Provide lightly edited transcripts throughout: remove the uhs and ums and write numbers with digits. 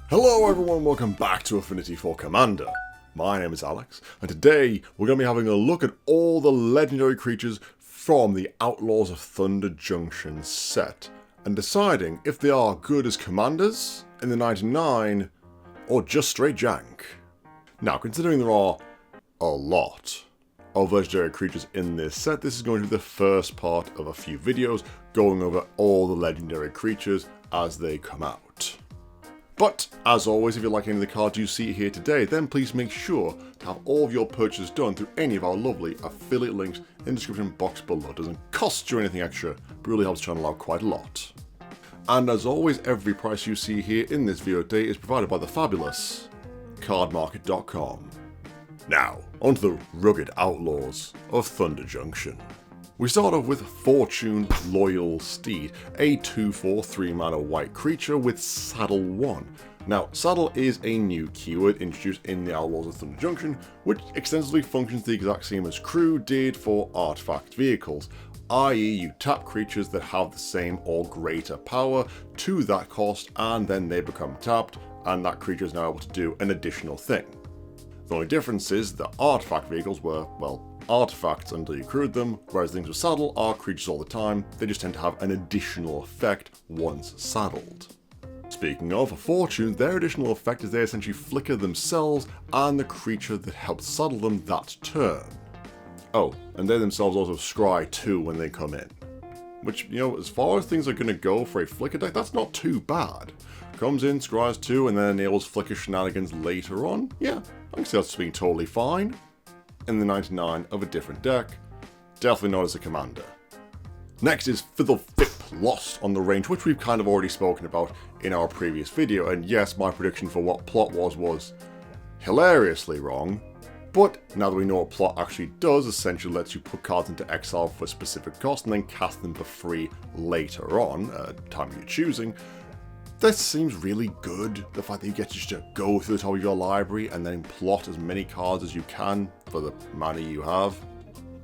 Hello everyone, welcome back to Affinity for Commander. My name is Alex, and today we're going to be having a look at all the legendary creatures from the Outlaws of Thunder Junction set, and deciding if they are good as commanders in the 99, or just straight jank. Now, considering there are a lot of legendary creatures in this set, this is going to be the first part of a few videos going over all the legendary creatures as they come out. But, as always, if you like any of the cards you see here today, then please make sure to have all of your purchases done through any of our lovely affiliate links in the description box below. It doesn't cost you anything extra, but really helps the channel out quite a lot. And as always, every price you see here in this video today is provided by the fabulous cardmarket.com. Now, onto the rugged Outlaws of Thunder Junction. We start off with Fortune Loyal Steed, a 2/4 3-mana white creature with Saddle 1. Now, Saddle is a new keyword introduced in the Outlaws of Thunder Junction, which extensively functions the exact same as Crew did for artifact vehicles, i.e. you tap creatures that have the same or greater power to that cost, and then they become tapped, and that creature is now able to do an additional thing. The only difference is that artifact vehicles were, well, artifacts until you crewed them, whereas things with saddle are creatures all the time, they just tend to have an additional effect once saddled. Speaking of Fortune, their additional effect is they essentially flicker themselves and the creature that helped saddle them that turn. Oh, and they themselves also scry too when they come in. Which, you know, as far as things are going to go for a flicker deck, that's not too bad. Comes in, scries 2, and then enables flicker shenanigans later on. Yeah, I can see that's being totally fine. In the 99 of a different deck, definitely not as a commander. Next is Fiddle Fip Lost on the range, which we've kind of already spoken about in our previous video, and yes, my prediction for what plot was hilariously wrong, but now that we know what plot actually does, essentially lets you put cards into exile for a specific cost and then cast them for free later on, time you're choosing. This seems really good, the fact that you get to just go through the top of your library and then plot as many cards as you can for the mana you have.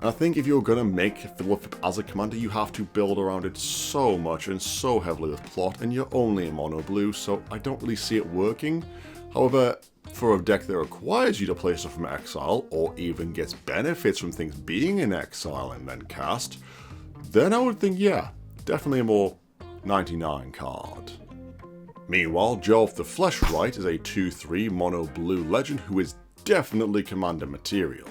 And I think if you're going to make Fiddle Fip as a commander, you have to build around it so much and so heavily with plot, and you're only in mono blue, so I don't really see it working. However, for a deck that requires you to play stuff from exile, or even gets benefits from things being in exile and then cast, then I would think, yeah, definitely a more 99 card. Meanwhile, Jolf the Fleshwright is a 2/3 mono blue legend who is definitely commander material.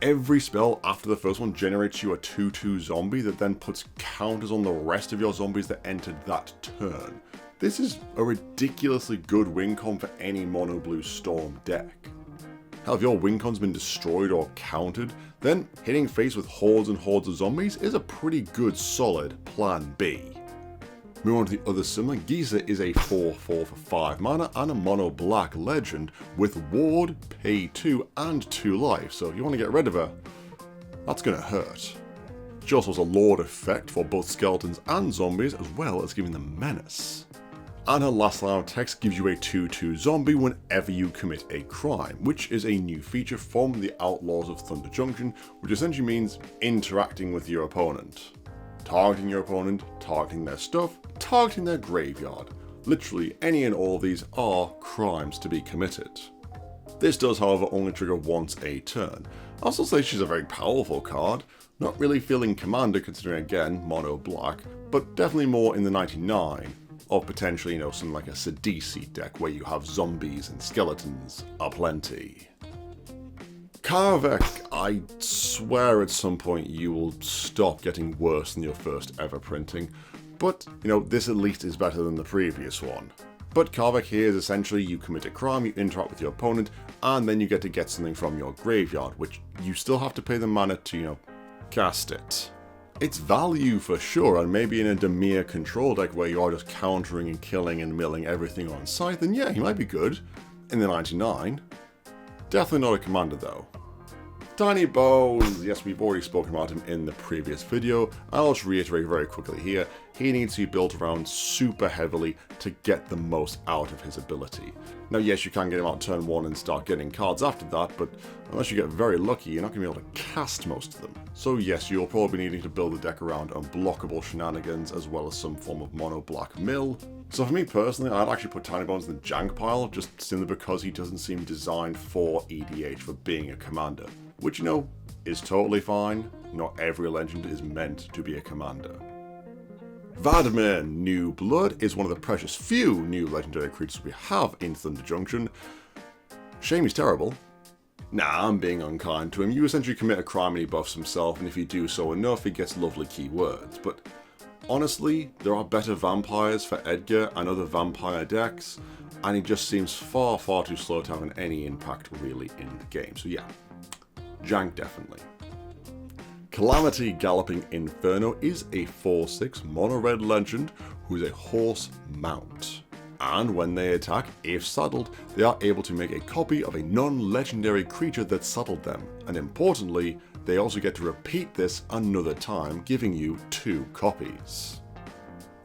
Every spell after the first one generates you a 2/2 zombie that then puts counters on the rest of your zombies that entered that turn. This is a ridiculously good win con for any mono blue storm deck. Hell, if your win con's been destroyed or countered, then hitting face with hordes and hordes of zombies is a pretty good solid plan B. Moving on to the other similar, Giza is a 4/4 for 5 mana and a mono black legend with ward, pay 2 and 2 life, so if you want to get rid of her, that's going to hurt. She also has a lord effect for both skeletons and zombies, as well as giving them menace. And her last line of text gives you a 2/2 zombie whenever you commit a crime, which is a new feature from the Outlaws of Thunder Junction, which essentially means interacting with your opponent. Targeting your opponent, targeting their stuff, targeting their graveyard. Literally any and all of these are crimes to be committed. This does, however, only trigger once a turn. I'll still say she's a very powerful card, not really feeling commander considering again mono black, but definitely more in the 99 of potentially, you know, something like a Sidisi deck where you have zombies and skeletons aplenty. Karvek, I swear at some point you will stop getting worse than your first ever printing, but, you know, this at least is better than the previous one. But Karvek here is essentially you commit a crime, you interact with your opponent, and then you get to get something from your graveyard, which you still have to pay the mana to, you know, cast it. It's value for sure, and maybe in a Dimir control deck where you are just countering and killing and milling everything on site, then yeah, he might be good in the 99. Definitely not a commander though. Tiny Bones, yes, we've already spoken about him in the previous video. I'll just reiterate very quickly here, he needs to be built around super heavily to get the most out of his ability. Now yes, you can get him out turn 1 and start getting cards after that, but unless you get very lucky, you're not going to be able to cast most of them. So yes, you'll probably be needing to build the deck around unblockable shenanigans as well as some form of mono black mill. So for me personally, I'd actually put Tiny Bones in the jank pile, just simply because he doesn't seem designed for EDH, for being a commander. Which, you know, is totally fine. Not every legend is meant to be a commander. Vadmir, New Blood, is one of the precious few new legendary creatures we have in Thunder Junction. Shame he's terrible. Nah, I'm being unkind to him. You essentially commit a crime and he buffs himself, and if you do so enough, he gets lovely keywords. But honestly, there are better vampires for Edgar and other vampire decks, and he just seems far, far too slow to have any impact really in the game. So yeah, jank definitely. Calamity Galloping Inferno is a 4/6 mono-red legend who is a horse mount. And when they attack, if saddled, they are able to make a copy of a non-legendary creature that saddled them. And importantly, they also get to repeat this another time, giving you 2 copies.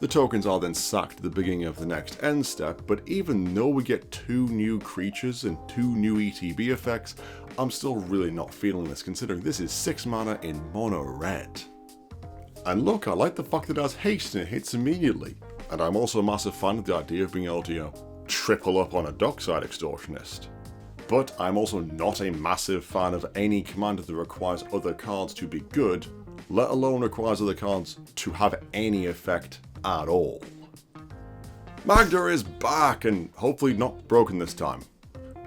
The tokens are then sacked at the beginning of the next end step, but even though we get 2 new creatures and 2 new ETB effects, I'm still really not feeling this, considering this is 6 mana in mono red. And look, I like the fact that it has haste and it hits immediately. And I'm also a massive fan of the idea of being able to, you know, triple up on a Dockside Extortionist. But I'm also not a massive fan of any commander that requires other cards to be good, let alone requires other cards to have any effect at all. Magda is back, and hopefully not broken this time.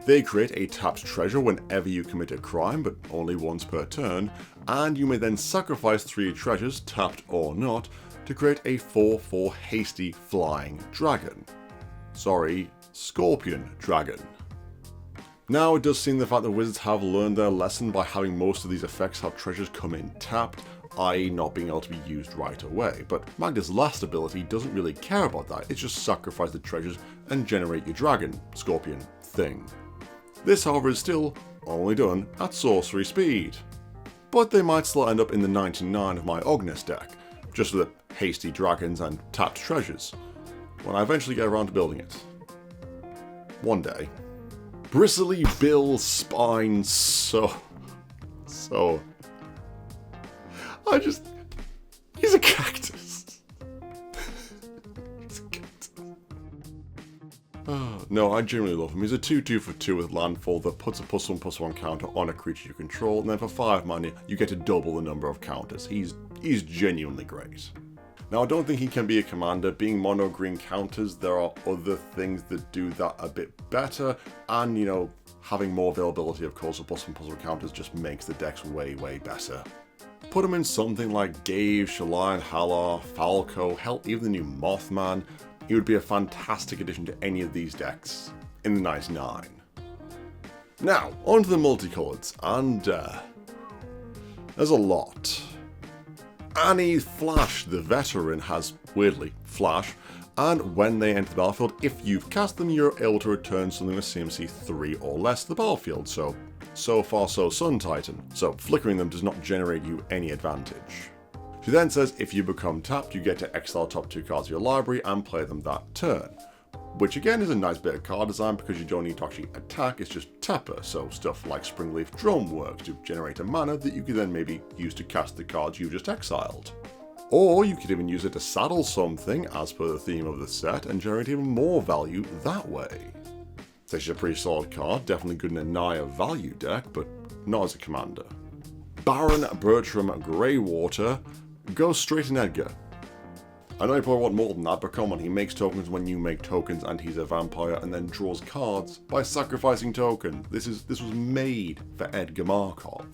They create a tapped treasure whenever you commit a crime, but only once per turn, and you may then sacrifice 3 treasures, tapped or not, to create a 4/4 hasty flying dragon. Sorry, scorpion dragon. Now it does seem the fact that Wizards have learned their lesson by having most of these effects have treasures come in tapped, i.e. not being able to be used right away, but Magda's last ability doesn't really care about that, it's just sacrifice the treasures and generate your dragon, scorpion, thing. This however is still only done at sorcery speed. But they might still end up in the 99 of my Ognis deck, just with the hasty dragons and tapped treasures, when I eventually get around to building it. One day. Bristly Bill Spine, so... he's a cactus. He's a cactus. Oh, no, I genuinely love him. He's a 2/2 for 2 with landfall that puts a +1/+1 counter on a creature you control, and then for 5 mana, you get to double the number of counters. He's genuinely great. Now, I don't think he can be a commander. Being mono green counters, there are other things that do that a bit better, and, you know, having more availability, of course, of +1/+1 counters just makes the decks way, way better. Put him in something like Gave, Shallan, Halar, Falco, hell, even the new Mothman. He would be a fantastic addition to any of these decks in the nice 9. Now, onto the multicoloreds, and there's a lot. Annie Flash, the veteran, has, weirdly, Flash, and when they enter the battlefield, if you've cast them, you're able to return something with CMC 3 or less to the battlefield, so far so Sun Titan, so flickering them does not generate you any advantage. She then says if you become tapped, you get to exile top 2 cards of your library and play them that turn. Which again is a nice bit of card design because you don't need to actually attack, it's just tapper, so stuff like Springleaf Drum works to generate a mana that you can then maybe use to cast the cards you just exiled. Or you could even use it to saddle something as per the theme of the set and generate even more value that way. This is a pretty solid card, definitely good in a Naya value deck, but not as a commander. Baron Bertram Greywater goes straight in Edgar. I know you probably want more than that, but come on, he makes tokens when you make tokens and he's a vampire and then draws cards by sacrificing tokens. This was made for Edgar Markov.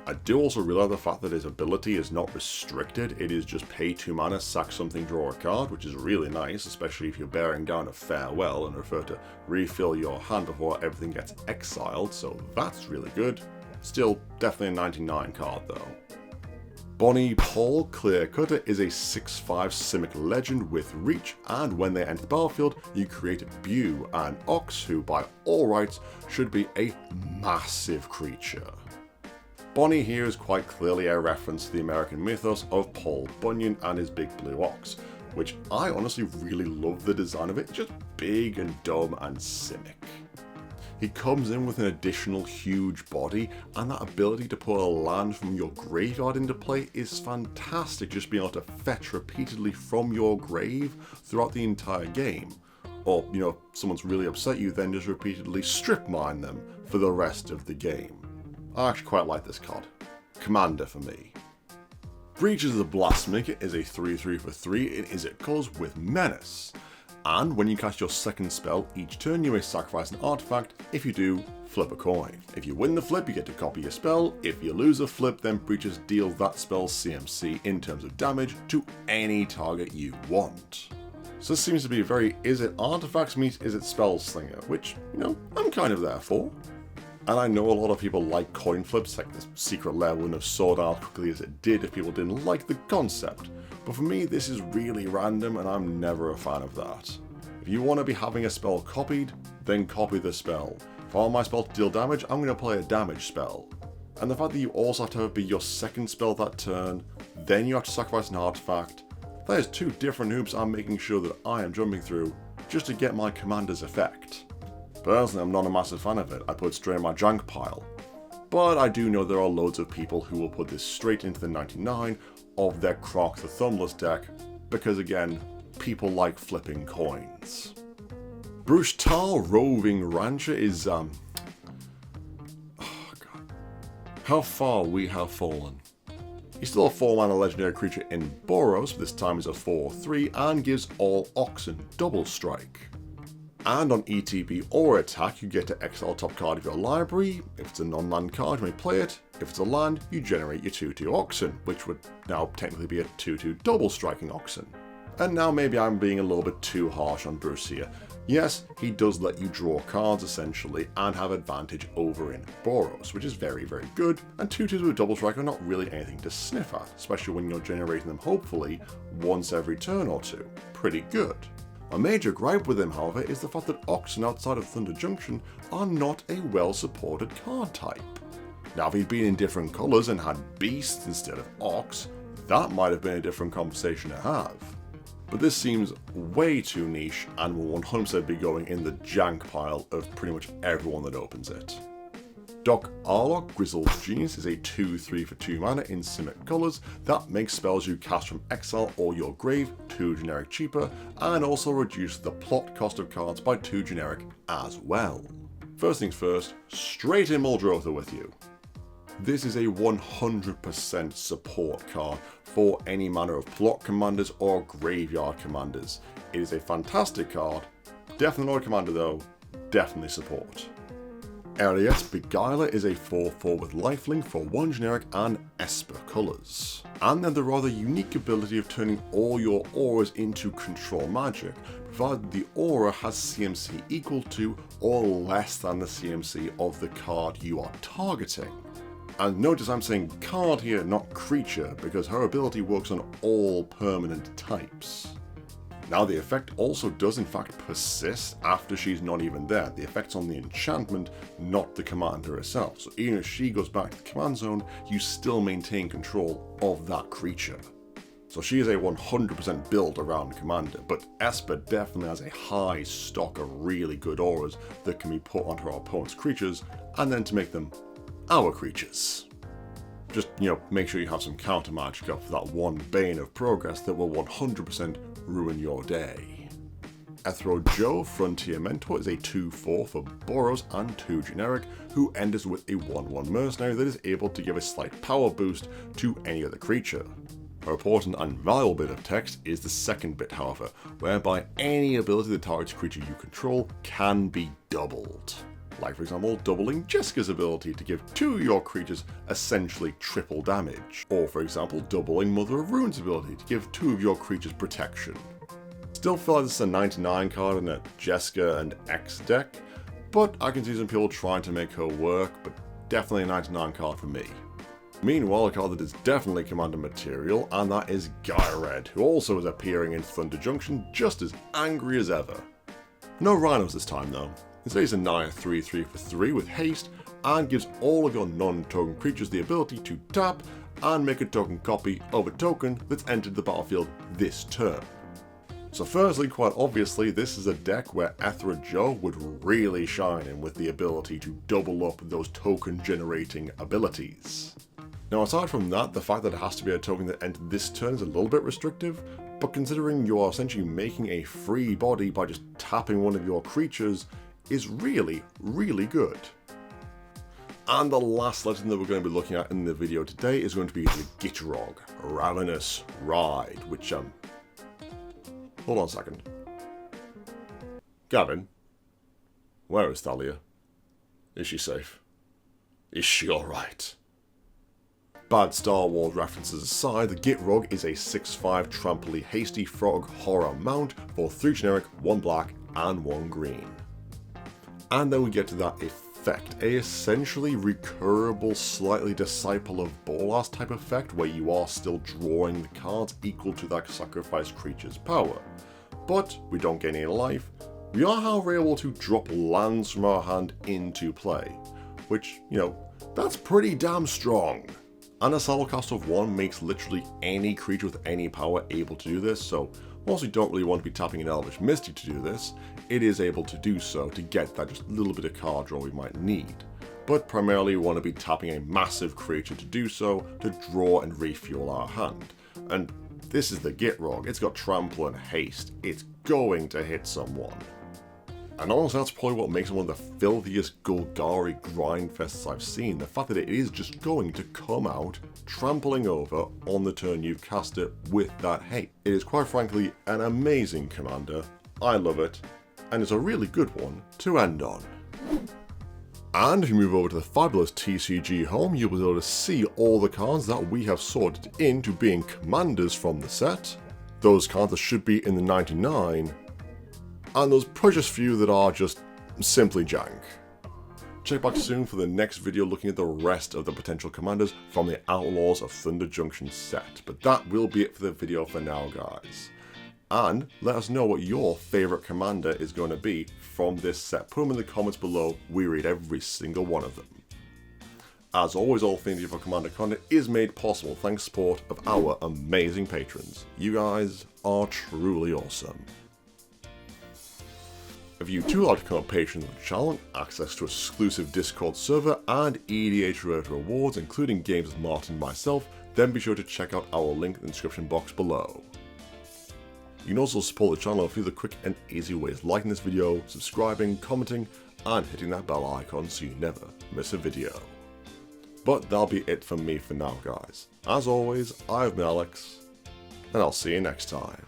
I do also realize the fact that his ability is not restricted, it is just pay 2 mana, sack something, draw a card, which is really nice, especially if you're bearing down a farewell and refer to refill your hand before everything gets exiled, so that's really good. Still, definitely a 99 card though. Bonnie Paul Clearcutter is a 6/5 Simic legend with reach, and when they enter the battlefield, you create Bew, an Ox who by all rights should be a massive creature. Bonnie here is quite clearly a reference to the American mythos of Paul Bunyan and his big blue ox, which I honestly really love the design of it, just big and dumb and cynic. He comes in with an additional huge body, and that ability to put a land from your graveyard into play is fantastic, just being able to fetch repeatedly from your grave throughout the entire game. Or, if someone's really upset you, then just repeatedly strip mine them for the rest of the game. I actually quite like this card. Commander for me. Breaches of the Blastmaker is a 3/3 for 3 in Izzet colours with Menace. And when you cast your second spell each turn, you may sacrifice an artifact. If you do, flip a coin. If you win the flip, you get to copy your spell. If you lose a flip, then Breaches deal that spell's CMC in terms of damage to any target you want. So this seems to be a very Izzet artifacts meets Izzet spell slinger, which, I'm kind of there for. And I know a lot of people like coin flips, like this secret lair wouldn't have sold out quickly as it did if people didn't like the concept. But for me, this is really random and I'm never a fan of that. If you want to be having a spell copied, then copy the spell. If I want my spell to deal damage, I'm going to play a damage spell. And the fact that you also have to have it be your second spell that turn, then you have to sacrifice an artifact, that is two different hoops I'm making sure that I am jumping through just to get my commander's effect. Personally, I'm not a massive fan of it. I put it straight in my junk pile. But I do know there are loads of people who will put this straight into the 99 of their Croc the Thumbless deck, because again, people like flipping coins. Bruchtal Roving Rancher is, oh god. How far we have fallen. He's still a 4-mana legendary creature in Boros, but this time is a 4/3 and gives all Oxen double strike. And on ETB or attack, you get to exile top card of your library. If it's a non-land card, you may play it. If it's a land, you generate your 2/2 Oxen, which would now technically be a 2/2 double striking Oxen. And now maybe I'm being a little bit too harsh on Bruce here. Yes, he does let you draw cards essentially and have advantage over in Boros, which is very, very good. And 2/2s with double strike are not really anything to sniff at, especially when you're generating them hopefully once every turn or two. Pretty good. My major gripe with him, however, is the fact that Oxen outside of Thunder Junction are not a well-supported card type. Now, if he'd been in different colours and had Beasts instead of Ox, that might have been a different conversation to have. But this seems way too niche and will 100% be going in the jank pile of pretty much everyone that opens it. Doc Arlok, Grizzle's Genius, is a 2/3 for 2 mana in Simic colours that makes spells you cast from exile or your grave 2 generic cheaper, and also reduce the plot cost of cards by 2 generic as well. First things first, straight in Muldrotha with you. This is a 100% support card for any manner of plot commanders or graveyard commanders. It is a fantastic card, definitely not a commander though, definitely support. Elias Beguiler is a 4/4 with lifelink for 1 generic and Esper colours. And then the rather unique ability of turning all your auras into control magic, provided the aura has CMC equal to or less than the CMC of the card you are targeting. And notice I'm saying card here, not creature, because her ability works on all permanent types. Now the effect also does in fact persist after she's not even there. The effect's on the enchantment, not the commander herself. So even if she goes back to the command zone, you still maintain control of that creature. So she is a 100% build around commander, but Esper definitely has a high stock of really good auras that can be put onto our opponent's creatures, and then to make them our creatures. Just, make sure you have some counter magic up for that one bane of progress that will 100% ruin your day. Ethro Joe, Frontier Mentor, is a 2/4 for Boros and 2 generic, who enters with a 1/1 mercenary that is able to give a slight power boost to any other creature. A important and valuable bit of text is the second bit, however, whereby any ability that targets a creature you control can be doubled. Like for example, doubling Jessica's ability to give 2 of your creatures essentially triple damage. Or for example, doubling Mother of Rune's ability to give 2 of your creatures protection. Still feel like this is a 99 card in a Jessica and X deck, but I can see some people trying to make her work, but definitely a 99 card for me. Meanwhile, a card that is definitely commander material, and that is Gyred, who also is appearing in Thunder Junction just as angry as ever. No rhinos this time though. Instead he's a Naya 3/3 for 3 with haste, and gives all of your non-token creatures the ability to tap and make a token copy of a token that's entered the battlefield this turn. So firstly, quite obviously, this is a deck where Ethra Joe would really shine in with the ability to double up those token generating abilities. Now aside from that, the fact that it has to be a token that entered this turn is a little bit restrictive, but considering you are essentially making a free body by just tapping one of your creatures is really, really good. And the last legend that we're going to be looking at in the video today is going to be the Gitrog, Ravenous Ride, which, hold on a second. Gavin, where is Thalia? Is she safe? Is she alright? Bad Star Wars references aside, the Gitrog is a 6/5 trampoly hasty frog horror mount for 3 generic, 1 black, and 1 green. And then we get to that effect, a essentially recurable, slightly Disciple of Bolas type effect where you are still drawing the cards equal to that sacrificed creature's power. But we don't gain any life. We are however able to drop lands from our hand into play, which, you know, that's pretty damn strong. And a saddle cost of 1 makes literally any creature with any power able to do this, so whilst we don't really want to be tapping an Elvish Misty to do this, it is able to do so to get that just little bit of card draw we might need. But primarily we want to be tapping a massive creature to do so, to draw and refuel our hand. And this is the Gitrog, it's got trample and haste, it's going to hit someone. And honestly, that's probably what makes it one of the filthiest Golgari grindfests I've seen, the fact that it is just going to come out, trampling over on the turn you've cast it with that hate. It is quite frankly an amazing commander, I love it, and it's a really good one to end on. And if you move over to the fabulous TCG home, you'll be able to see all the cards that we have sorted into being commanders from the set, those cards that should be in the 99, and those precious few that are just simply jank. Check back soon for the next video looking at the rest of the potential commanders from the Outlaws of Thunder Junction set, but that will be it for the video for now, guys. And let us know what your favourite commander is going to be from this set. Put them in the comments below, we read every single one of them. As always, all Affinity for Commander content is made possible thanks to support of our amazing patrons. You guys are truly awesome. If you too like to become a patron of the channel, access to exclusive Discord server and EDH related rewards, including games with Martin and myself, then be sure to check out our link in the description box below. You can also support the channel through the quick and easy ways, liking this video, subscribing, commenting, and hitting that bell icon so you never miss a video. But that'll be it from me for now, guys. As always, I've been Alex, and I'll see you next time.